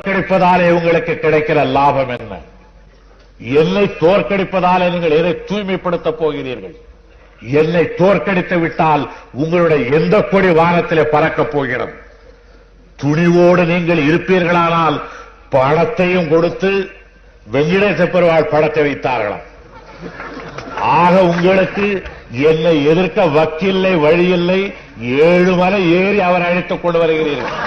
தோற்கடிப்பதாலே உங்களுக்கு கிடைக்கிற லாபம் என்ன? என்னை தோற்கடிப்பதாலே நீங்கள் எதை தூய்மைப்படுத்தப் போகிறீர்கள்? என்னை தோற்கடித்து விட்டால் உங்களுடைய எந்த கொடி வானத்திலே பறக்கப் போகிறது? துணிவோடு நீங்கள் இருப்பீர்களானால் பணத்தையும் கொடுத்து வெங்கடேச பெருமாள் படத்தை வைத்தார்களாம். ஆக உங்களுக்கு என்னை எதிர்க்க வக்கில்லை, வழியில்லை. 7 மலை ஏறி அவர் அழைத்துக் கொண்டு வருகிறீர்கள்.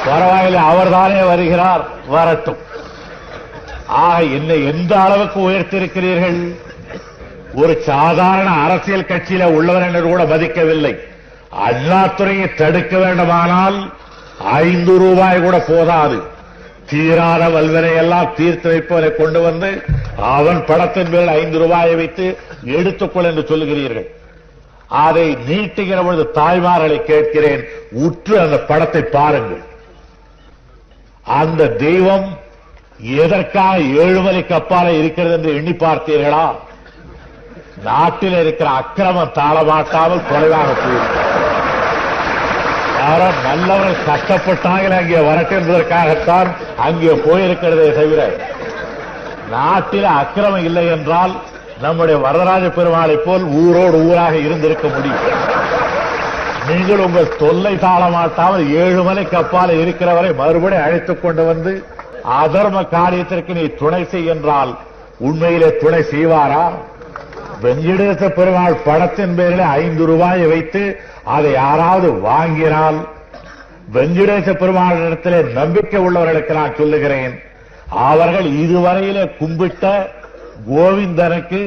பரவாயில்லை, அவர்தானே வருகிறார், வரட்டும். ஆக என்னை எந்த அளவுக்கு உயர்த்திருக்கிறீர்கள்? ஒரு சாதாரண அரசியல் கட்சியில உள்ளவர் என்று கூட மதிக்கவில்லை. அண்ணாதுரையை தடுக்க வேண்டுமானால் 5 ரூபாய் கூட போதாது. தீராத வல்வனை எல்லாம் தீர்த்து வைப்பவரை கொண்டு வந்து அவன் படத்தின் மேல் 5 ரூபாயை வைத்து எடுத்துக்கொள் என்று சொல்லுகிறீர்கள். அதை நீட்டுகிற பொழுது தாய்மார்களை கேட்கிறேன், உற்று அந்த படத்தை பாருங்கள். அந்த தெய்வம் எதற்காக 7 மலைக்கு அப்பால இருக்கிறது என்று எண்ணி பார்த்தீர்களா? நாட்டில் இருக்கிற அக்கிரமம் தாளமாட்டாமல் குறைவாக போயிருக்கிறது. யாரோ நல்லவர்கள் கஷ்டப்பட்டாங்க அங்கே வரட்டும் என்பதற்காகத்தான் அங்கே போயிருக்கிறதே தவிர நாட்டில் அக்கிரமம் இல்லை என்றால் நம்முடைய வரதராஜ பெருமாளை போல் ஊரோடு ஊராக இருந்திருக்க முடியும். நீங்கள் உங்கள் தொல்லை தாளமாட்டாமல் 7 மலைக்கு அப்பால இருக்கிறவரை மறுபடியும் அழைத்துக் கொண்டு வந்து அதர்ம காரியத்திற்கு நீ துணை செய் என்றால் உண்மையிலே துணை செய்வாரா? வெங்கடேச பெருமாள் படத்தின் பேரில் 5 ரூபாயை வைத்து அதை யாராவது வாங்கினால் வெங்கடேச பெருமாளிடத்திலே நம்பிக்கை உள்ளவர்களுக்கு நான் சொல்லுகிறேன், அவர்கள் இதுவரையிலே கும்பிட்ட கோவிந்தனுக்கு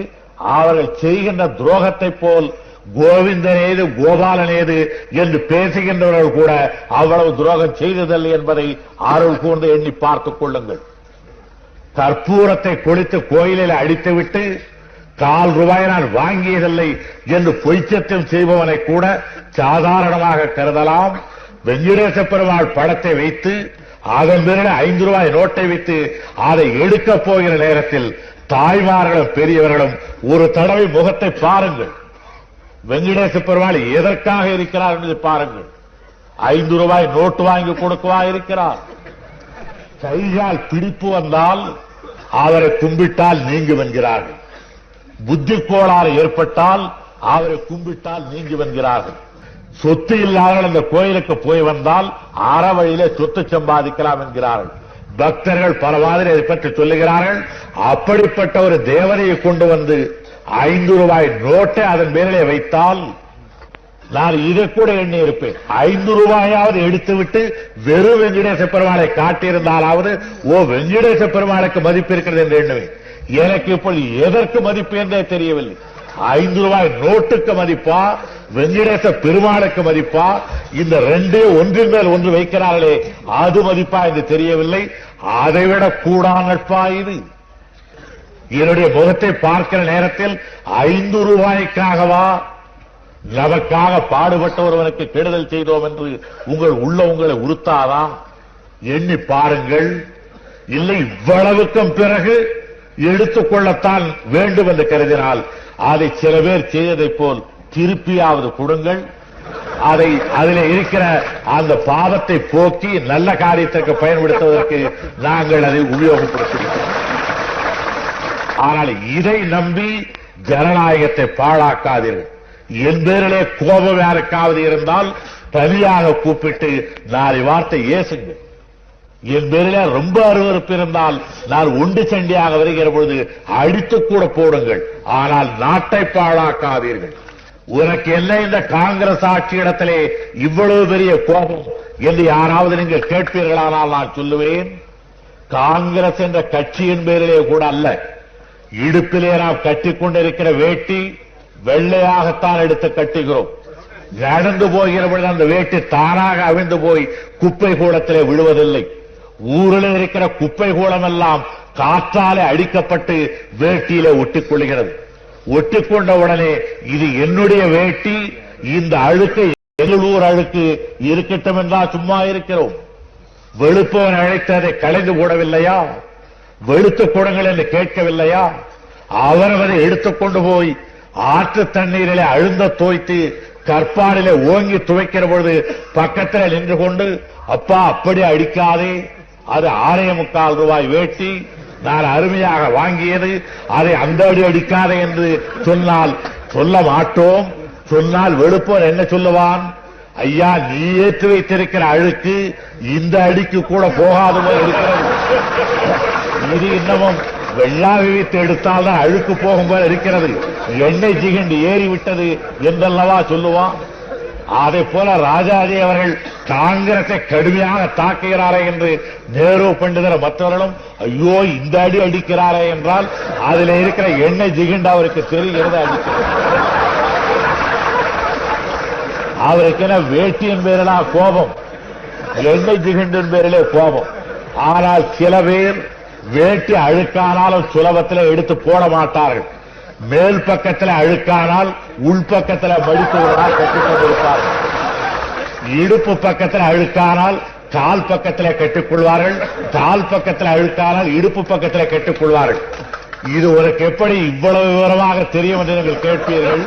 அவர்கள் செய்கின்ற துரோகத்தை போல் கோவிந்தனேது கோபாலனேது என்று பேசுகின்றவர்கள் கூட அவ்வளவு துரோகம் செய்ததில்லை என்பதை அருள் கூர்ந்து எண்ணி பார்த்துக் கொள்ளுங்கள். கற்பூரத்தை கொளுத்து கோயிலில் அடித்துவிட்டு 4 ரூபாய் நான் வாங்கியதில்லை என்று பொய்ச்சத்தம் செய்பவனை கூட சாதாரணமாக கருதலாம். வெங்கடேச பெருமாள் படத்தை வைத்து அதன் பிறகு 5 ரூபாய் நோட்டை வைத்து அதை எடுக்கப் போகிற நேரத்தில் தாய்மார்களும் பெரியவர்களும் ஒரு தடவை முகத்தை பாருங்கள். வெங்கடேச பெருமாள் எதற்காக இருக்கிறார் என்பதை பாருங்கள். 5 ரூபாய் நோட்டு வாங்கி கொடுக்கவா இருக்கிறார்? கைகால் பிடிப்பு வந்தால் அவரை கும்பிட்டால் நீங்கும் என்கிறார்கள். புத்தி கோளாறு ஏற்பட்டால் அவரை கும்பிட்டால் நீங்கி வந்தார்கள். சொத்து இல்லாதவர்கள் இந்த கோயிலுக்கு போய் வந்தால் அற வழியிலே சொத்து சம்பாதிக்கலாம் என்கிறார்கள். பக்தர்கள் பல மாதிரி அதை பற்றி சொல்லுகிறார்கள். அப்படிப்பட்ட ஒரு தேவதையை கொண்டு வந்து 5 ரூபாய் நோட்டை அதன் பேரிலே வைத்தால் நான் இதை கூட எண்ணி இருப்பேன். 5 ரூபாயாவது எடுத்துவிட்டு வெறும் வெங்கடேச பெருமாளை காட்டியிருந்தாலாவது வெங்கடேச பெருமாளுக்கு மதிப்பு இருக்கிறது என்று எண்ணுவேன். எனக்கு இப்போது எதற்கு மதிப்பு என்றே தெரியவில்லை. 5 ரூபாய் நோட்டுக்கு மதிப்பா, வெங்கடேச பெருமாளுக்கு மதிப்பா, இந்த 2 ஒன்றின் மேல் ஒன்று வைக்கிறார்களே அது மதிப்பா என்று தெரியவில்லை. அதைவிட கூடா நட்பா இது? என்னுடைய முகத்தை பார்க்கிற நேரத்தில் 5 ரூபாய்க்காகவா நமக்காக பாடுபட்ட ஒருவனுக்கு கெடுதல் செய்தோம் என்று உங்களை உறுத்தாதா? எண்ணி பாருங்கள். இல்லை இவ்வளவுக்கும் பிறகு எடுத்துக்கொள்ளத்தான் வேண்டும் என்று கருதினால் அதை சில பேர் செய்ததைப் போல் திருப்பியாவது கொடுங்கள். அதில் இருக்கிற அந்த பாவத்தை போக்கி நல்ல காரியத்திற்கு பயன்படுத்துவதற்கு நாங்கள் அதை உபயோகப்படுத்துகிறோம். ஆனால் இதை நம்பி ஜனநாயகத்தை பாழாக்காதீர்கள். என் பேரிலே கோபம் யாருக்காவது இருந்தால் தனியாக கூப்பிட்டு 4 வார்த்தை ஏசுங்கள். என் பேரிலே ரொம்ப அருவருப்பு இருந்தால் நான் ஒன்று சண்டியாக வருகிற பொழுது அடித்து கூட போடுங்கள். ஆனால் நாட்டை பாழாக்காதீர்கள். உனக்கு என்ன இந்த காங்கிரஸ் ஆட்சி இடத்திலே இவ்வளவு பெரிய கோபம் என்று யாராவது நீங்கள் கேட்பீர்களானால் நான் சொல்லுவேன், காங்கிரஸ் என்ற கட்சியின் பேரிலே கூட அல்ல. இடுப்பிலே நாம் கட்டிக்கொண்டிருக்கிற வேட்டி வெள்ளையாகத்தான் எடுத்து கட்டுகிறோம். நடந்து போகிற பொழுது அந்த வேட்டி தானாக அவிழ்ந்து போய் குப்பை கூடத்திலே விழுவதில்லை. ஊரில் இருக்கிற குப்பை கூடம் எல்லாம் காற்றாலே அடிக்கப்பட்டு வேட்டியிலே ஒட்டிக்கொள்கிறது. ஒட்டிக்கொண்ட உடனே இது என்னுடைய வேட்டி, இந்த அழுக்கு எங்களூர் அழுக்கு இருக்கட்டும் என்றால் சும்மா இருக்கிறோம். வெளுப்பவன் அழைத்து அதை கலைந்து போடவில்லையா? வெளுத்து கொடுங்கள் என்று கேட்கவில்லையா? அவரவரை எடுத்துக்கொண்டு போய் ஆற்று தண்ணீரிலே அழுந்த தோய்த்து கற்பாடிலே ஓங்கி துவைக்கிற பொழுது பக்கத்தில் நின்று கொண்டு, அப்பா அப்படி அடிக்காதே, அது 6.25 ரூபாய் வேட்டி, நான் அருமையாக வாங்கியது, அதை அந்த அடி அடிக்காதே என்று சொன்னால் சொல்ல மாட்டோம். சொன்னால் வெளுப்போன் என்ன சொல்லுவான்? ஐயா, நீ ஏற்று வைத்திருக்கிற அழுக்கு இந்த அடிக்கு கூட போகாது போல இருக்கிறது. இது இன்னமும் வெள்ளாவி வைத்து எடுத்தால்தான் அழுக்கு போகும் போல இருக்கிறது, எண்ணெய் ஜிகண்டு ஏறிவிட்டது என்றல்லவா சொல்லுவான். அதை போல ராஜாஜி அவர்கள் காங்கிரஸை கடுமையாக தாக்குகிறாரே என்று நேரு பண்டிதர் மற்றவர்களும் ஐயோ இந்த அடி அடிக்கிறாரே என்றால் அதில் இருக்கிற எண்ணெய் ஜிகண்டு அவருக்கு தெரிகிறது. அடிக்கிறது அவருக்கு என வேட்டியின் பேரிலா கோபம், எண்ணெய் ஜிகண்டின் பேரிலே கோபம். ஆனால் சில பேர் வேட்டி அழுக்கானாலும் சுலபத்தில் எடுத்து போட மாட்டார்கள். மேல் பக்கத்தில் அழுக்கானால் உள்பக்கத்தில் மடித்து விடலாம் கட்டிக்கொண்டிருப்பார்கள். இடுப்பு பக்கத்தில் அழுக்கானால் கால் பக்கத்தில் கட்டிக்கொள்வார்கள், கால் பக்கத்தில் அழுக்கானால் இடுப்பு பக்கத்தில் கட்டிக்கொள்வார்கள். இது உனக்கு எப்படி இவ்வளவு விவரமாக தெரியும் என்று நீங்கள் கேட்பீர்கள்.